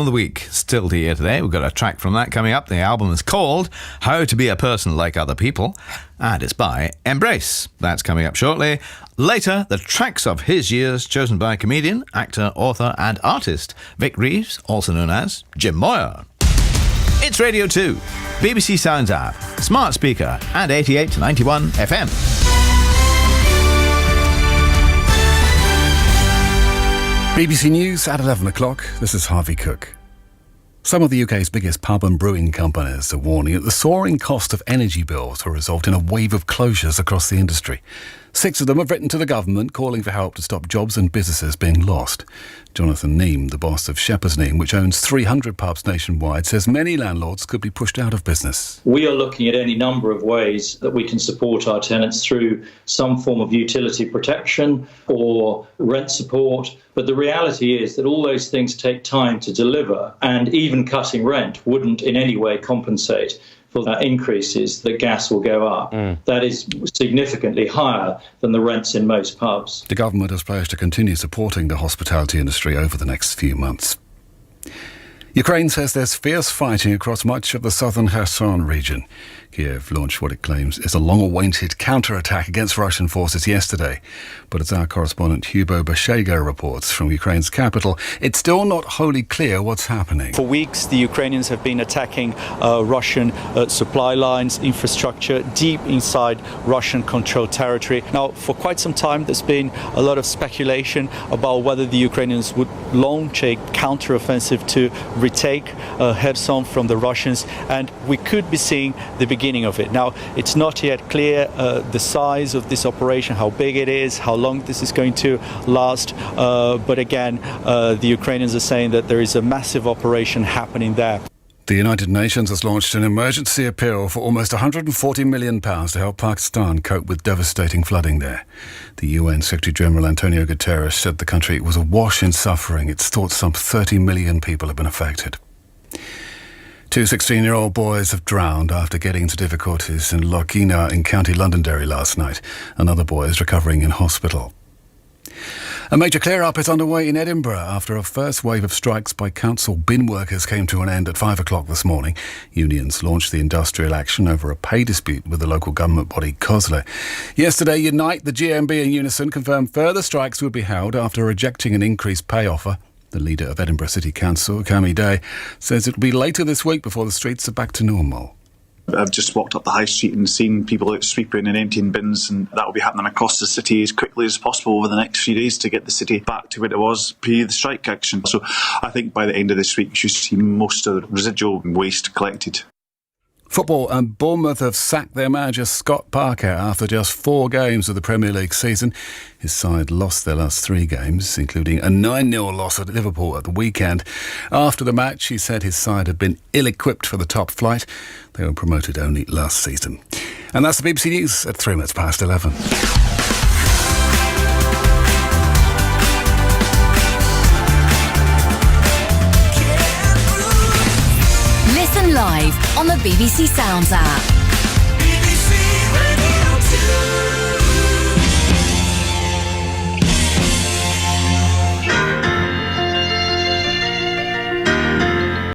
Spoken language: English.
of the week still to hear today. We've got a track from that coming up. The album is called How to Be a Person Like Other People, and it's by Embrace. That's coming up shortly. Later, the tracks of his years chosen by comedian, actor, author and artist Vic Reeves, also known as Jim Moyer. It's Radio 2, BBC Sounds app, smart speaker and 88 to 91 FM. BBC News at 11 o'clock. This is Harvey Cook. Some of the UK's biggest pub and brewing companies are warning that the soaring cost of energy bills will result in a wave of closures across the industry. 6 of them have written to the government calling for help to stop jobs and businesses being lost. Jonathan Neame, the boss of Shepherd's Neame, which owns 300 pubs nationwide, says many landlords could be pushed out of business. We are looking at any number of ways that we can support our tenants through some form of utility protection or rent support. But the reality is that all those things take time to deliver, and even cutting rent wouldn't in any way compensate for that increases that gas will go up. That is significantly higher than the rents in most pubs. The government has pledged to continue supporting the hospitality industry over the next few months. Ukraine says there's fierce fighting across much of the southern Kherson region. Kiev launched what it claims is a long-awaited counter-attack against Russian forces yesterday. But as our correspondent Hugo Bashego reports from Ukraine's capital, it's still not wholly clear what's happening. For weeks, the Ukrainians have been attacking Russian supply lines, infrastructure, deep inside Russian-controlled territory. Now, for quite some time, there's been a lot of speculation about whether the Ukrainians would launch a counter-offensive to retake Kherson from the Russians, and we could be seeing the beginning of it. Now, it's not yet clear the size of this operation, how big it is, how long this is going to last, but again, the Ukrainians are saying that there is a massive operation happening there. The United Nations has launched an emergency appeal for almost £140 million to help Pakistan cope with devastating flooding there. The UN Secretary-General Antonio Guterres said the country was awash in suffering. It's thought some 30 million people have been affected. 2 16-year-old boys have drowned after getting into difficulties in Loch Ena in County Londonderry last night. Another boy is recovering in hospital. A major clear-up is underway in Edinburgh after a first wave of strikes by council bin workers came to an end at 5 o'clock this morning. Unions launched the industrial action over a pay dispute with the local government body COSLA. Yesterday, Unite, the GMB and Unison confirmed further strikes would be held after rejecting an increased pay offer. The leader of Edinburgh City Council, Cammy Day, says it will be later this week before the streets are back to normal. I've just walked up the high street and seen people out sweeping and emptying bins, and that will be happening across the city as quickly as possible over the next few days to get the city back to where it was pre the strike action. So I think by the end of this week you should see most of the residual waste collected. Football, and Bournemouth have sacked their manager Scott Parker after just 4 games of the Premier League season. His side lost their last 3 games, including a 9-0 loss at Liverpool at the weekend. After the match, he said his side had been ill-equipped for the top flight. They were promoted only last season. And that's the BBC News at 3 minutes past 11. Listen live on the BBC Sounds app.